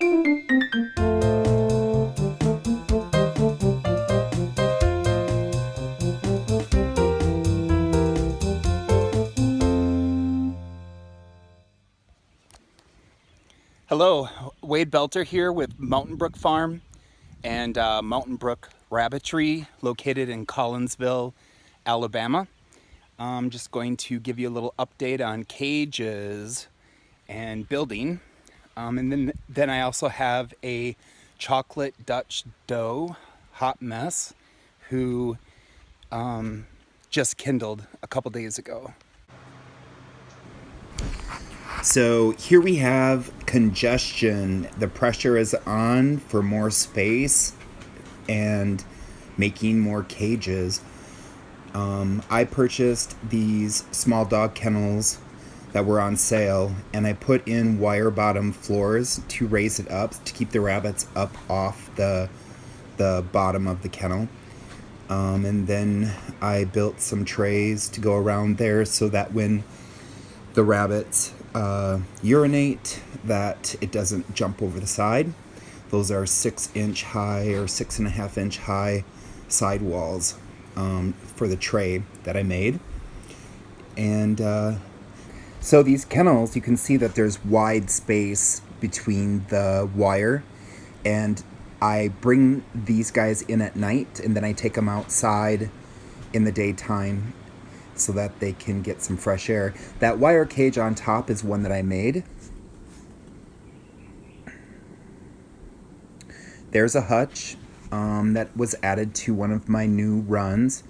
Hello, Wade Belter here with Mountain Brook Farm and Mountain Brook Rabbitry located in Collinsville, Alabama. I'm just going to give you a little update on cages and building. And then I also have a chocolate Dutch doe hot mess who just kindled a couple days ago. So here we have congestion. The pressure is on for more space and making more cages. I purchased these small dog kennels that were on sale, and I put in wire bottom floors to raise it up to keep the rabbits up off the bottom of the kennel. And then I built some trays to go around there so that when the rabbits urinate, that it doesn't jump over the side. Those are 6-inch high or 6.5-inch high sidewalls for the tray that I made. And so these kennels, you can see that there's wide space between the wire, and I bring these guys in at night and then I take them outside in the daytime so that they can get some fresh air. That wire cage on top is one that I made. There's a hutch that was added to one of my new runs.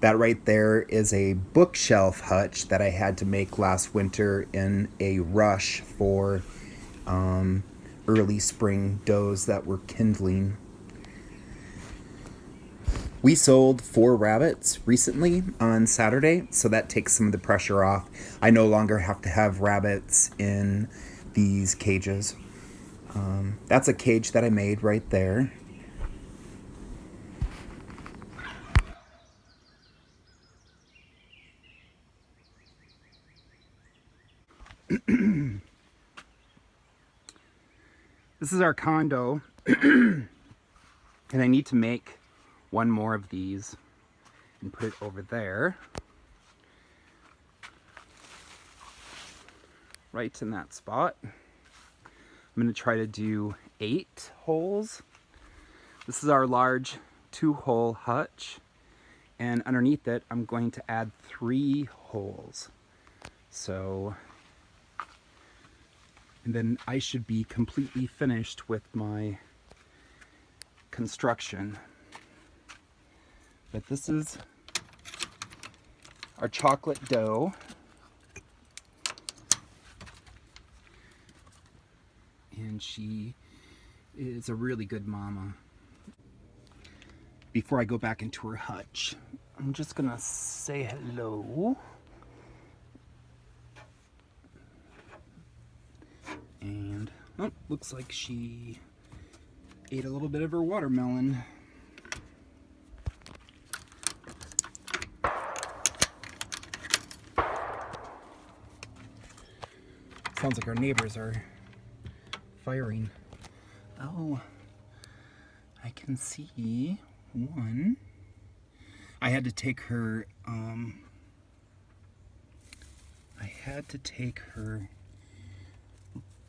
That right there is a bookshelf hutch that I had to make last winter in a rush for early spring does that were kindling. We sold 4 rabbits recently on Saturday, so that takes some of the pressure off. I no longer have to have rabbits in these cages. That's a cage that I made right there. This is our condo, and I need to make one more of these and put it over there, right in that spot. I'm going to try to do 8 holes. This is our large 2-hole hutch, and underneath it I'm going to add 3 holes. So, and then I should be completely finished with my construction. But this is our chocolate doe. And she is a really good mama. Before I go back into her hutch, I'm just gonna say hello. And, oh, looks like she ate a little bit of her watermelon. Sounds like our neighbors are firing. Oh, I can see one. I had to take her,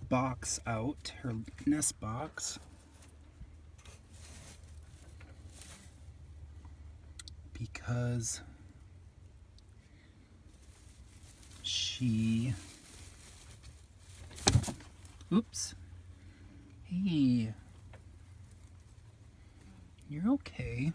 box out, her nest box, because she, oops, hey, you're okay.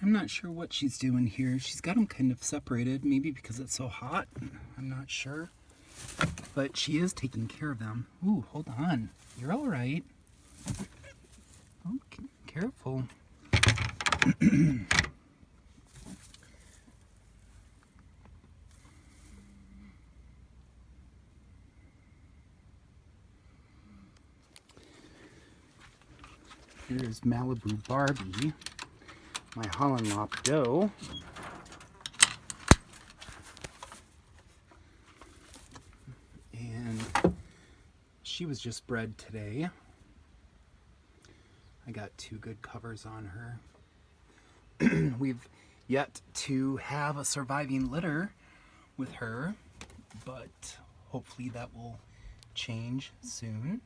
I'm not sure what she's doing here. She's got them kind of separated, maybe because it's so hot. I'm not sure. But she is taking care of them. Ooh, hold on. You're all right. Okay, careful. Here's Malibu Barbie, my Holland Lop doe. And she was just bred today. I got 2 good covers on her. We've yet to have a surviving litter with her, but hopefully that will change soon.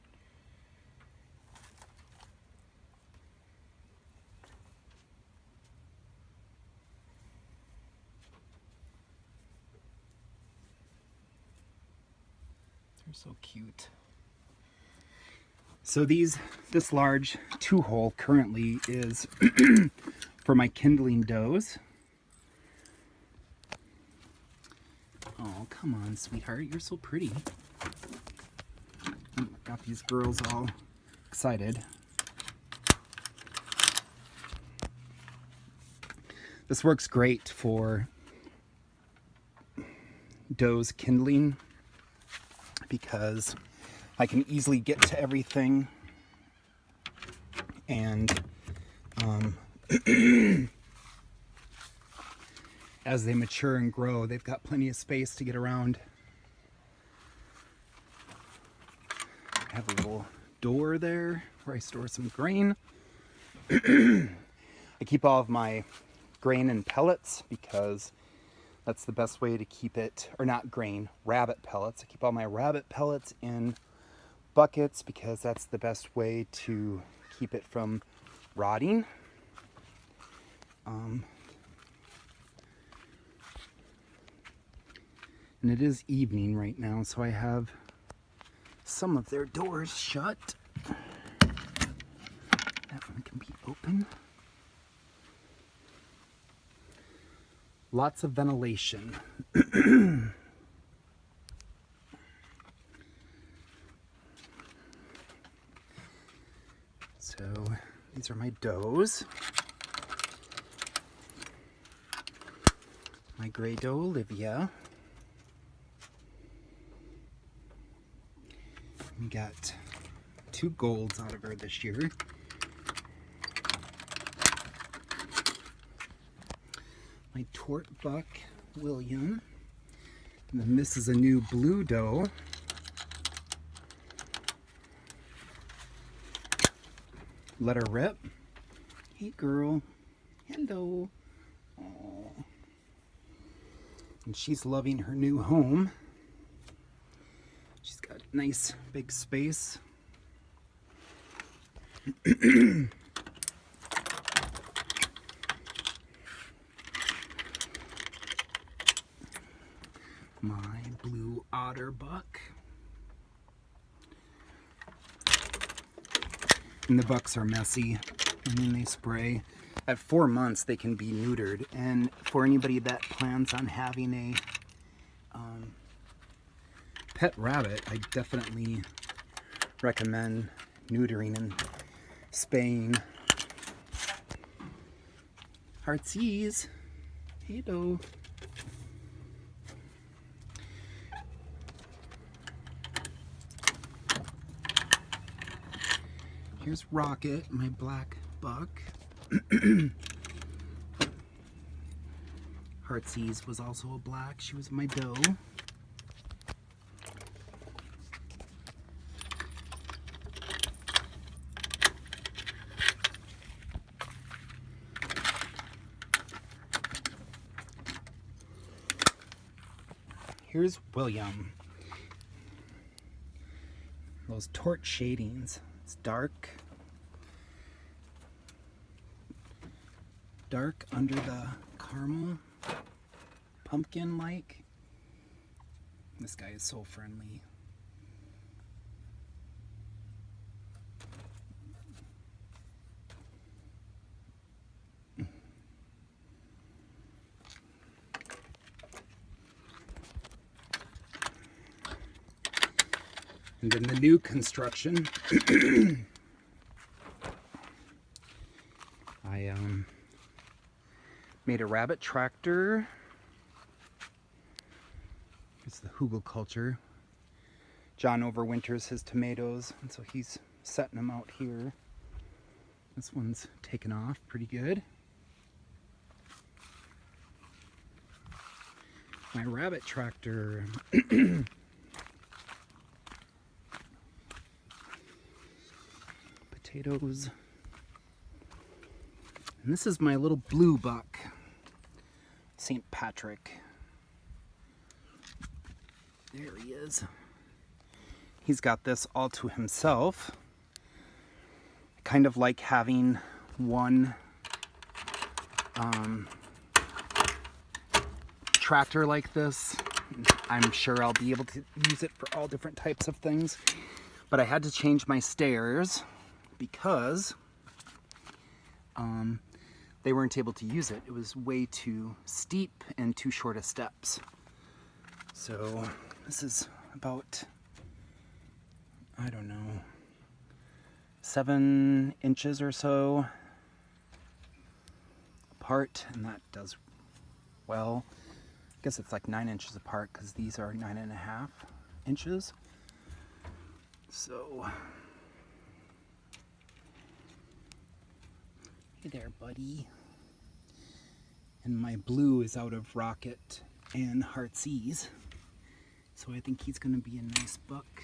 They're so cute. So this large 2-hole currently is for my kindling does. Oh, come on, sweetheart. You're so pretty. Got these girls all excited. This works great for does kindling because I can easily get to everything, and as they mature and grow, they've got plenty of space to get around. I have a little door there where I store some grain. I keep all of my grain in pellets because that's the best way to keep it, or not grain, rabbit pellets. I keep all my rabbit pellets in buckets because that's the best way to keep it from rotting. And it is evening right now, so I have some of their doors shut. That one can be open. Lots of ventilation. So these are my does. My gray doe Olivia. We got 2 golds out of her this year. My tort buck William. And then this is a new blue doe. Let her rip. Hey girl. Hello. Aww. And she's loving her new home. She's got a nice big space. My blue otter buck. And the bucks are messy, and then they spray. At 4 months, they can be neutered. And for anybody that plans on having a pet rabbit, I definitely recommend neutering and spaying. Heartsies. Hello. Here's Rocket, my black buck. Heartsies was also a black. She was my doe. Here's William. Those torch shadings. It's dark. Dark under the caramel. Pumpkin-like. This guy is so friendly. And then the new construction, I made a rabbit tractor. It's the hugelkultur. John overwinters his tomatoes, and so he's setting them out here. This one's taken off pretty good. My rabbit tractor. Potatoes. And this is my little blue buck, St. Patrick. There he is. He's got this all to himself. I kind of like having one tractor like this. I'm sure I'll be able to use it for all different types of things. But I had to change my stairs because they weren't able to use it. It was way too steep and too short of steps. So this is about, I don't know, 7 inches or so apart, and that does well. I guess it's like 9 inches apart because these are 9.5 inches. So, hey there, buddy. And my blue is out of Rocket and Heartsease, so I think he's going to be a nice buck.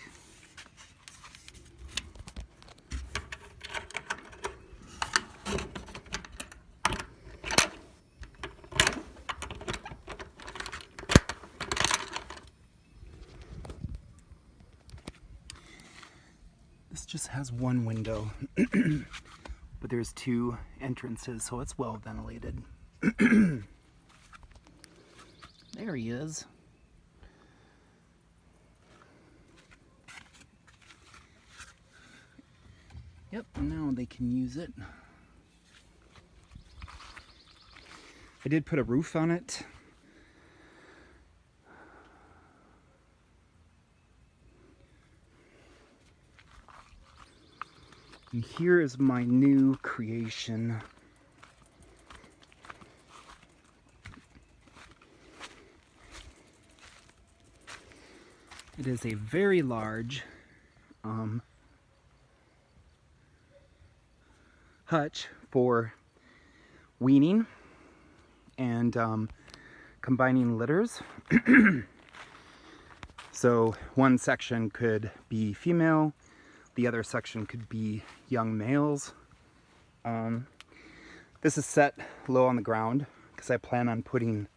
This just has one window, but there's 2 entrances, so it's well ventilated. There he is. Yep, now they can use it. I did put a roof on it. And here is my new creation. It is a very large hutch for weaning and combining litters. So one section could be female, the other section could be young males. This is set low on the ground because I plan on putting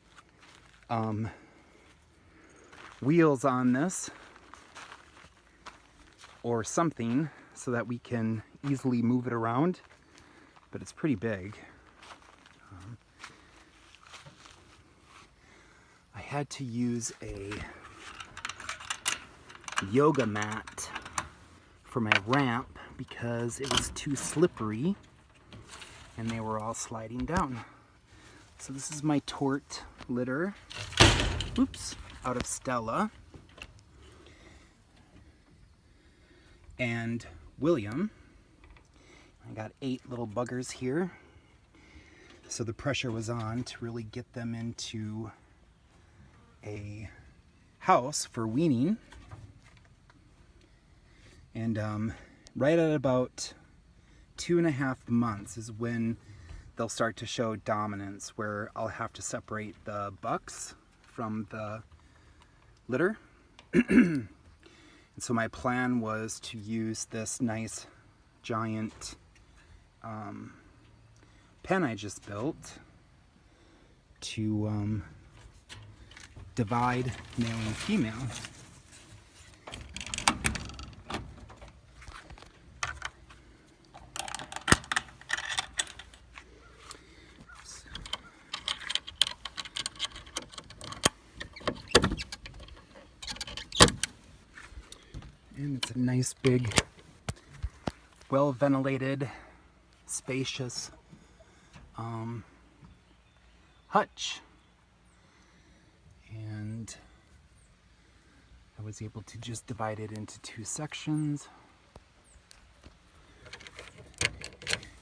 wheels on this or something so that we can easily move it around, but it's pretty big. I had to use a yoga mat for my ramp because it was too slippery and they were all sliding down. So this is my Tort litter. Oops. Out of Stella and William. I got 8 little buggers here. So the pressure was on to really get them into a house for weaning. And right at about 2.5 months is when they'll start to show dominance, where I'll have to separate the bucks from the litter. And so my plan was to use this nice giant pen I just built to divide male and female. And it's a nice big, well ventilated, spacious hutch. And I was able to just divide it into 2 sections.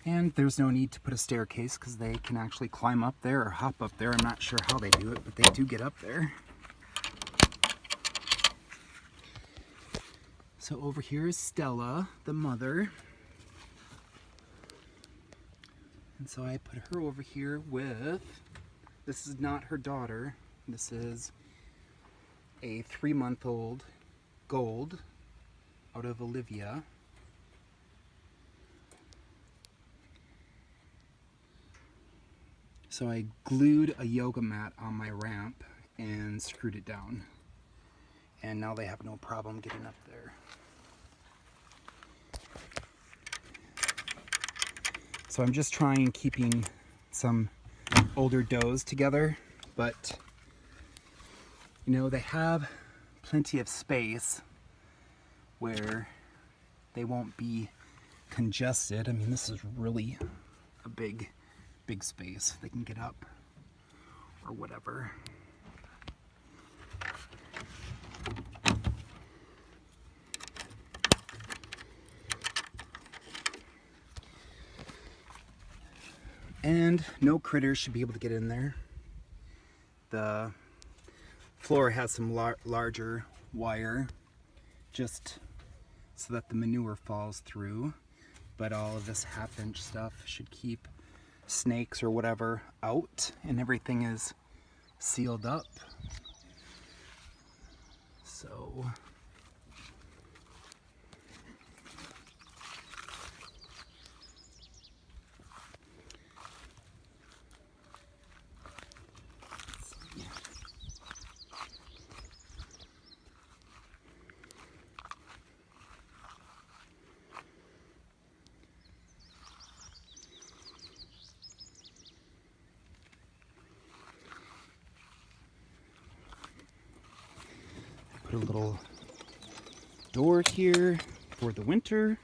And there's no need to put a staircase because they can actually climb up there or hop up there. I'm not sure how they do it, but they do get up there. So over here is Stella, the mother. And so I put her over here with, this is not her daughter, this is a 3-month-old gold out of Olivia. So I glued a yoga mat on my ramp and screwed it down. And now they have no problem getting up there. So I'm just trying keeping some older does together, but you know, they have plenty of space where they won't be congested. I mean, this is really a big space. They can get up or whatever. And no critters should be able to get in there. The floor has some larger wire just so that the manure falls through, but all of this 1/2-inch stuff should keep snakes or whatever out, and everything is sealed up. So put a little door here for the winter,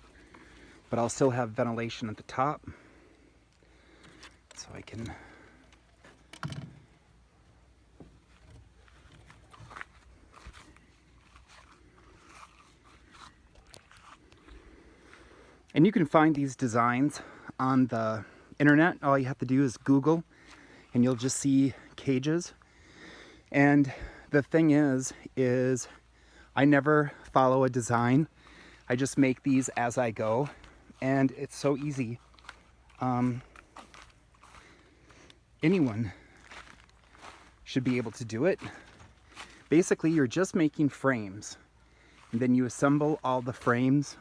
but I'll still have ventilation at the top so I can and you can find these designs on the internet. All you have to do is Google and you'll just see cages. And the thing is I never follow a design. I just make these as I go, and it's so easy. Anyone should be able to do it. Basically, you're just making frames, and then you assemble all the frames.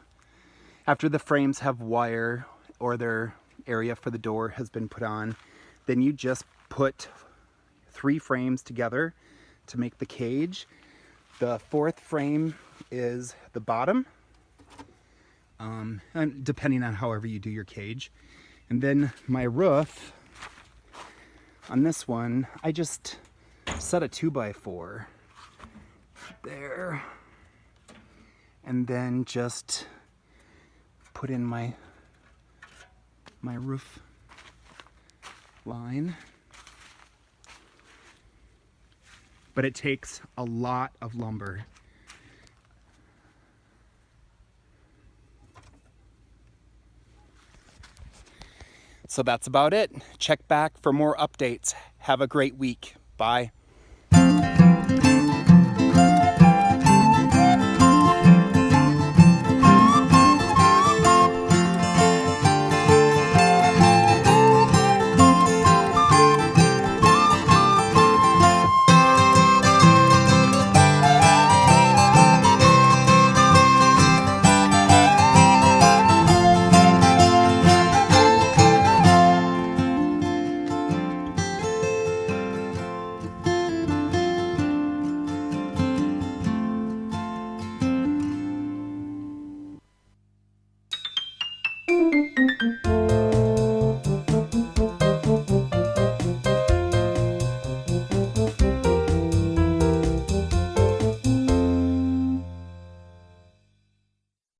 After the frames have wire or their area for the door has been put on, then you just put 3 frames together to make the cage. The 4th frame is the bottom, and depending on however you do your cage. And then my roof on this one, I just set a 2x4 there, and then just put in my roof line. But it takes a lot of lumber. So that's about it. Check back for more updates. Have a great week. Bye.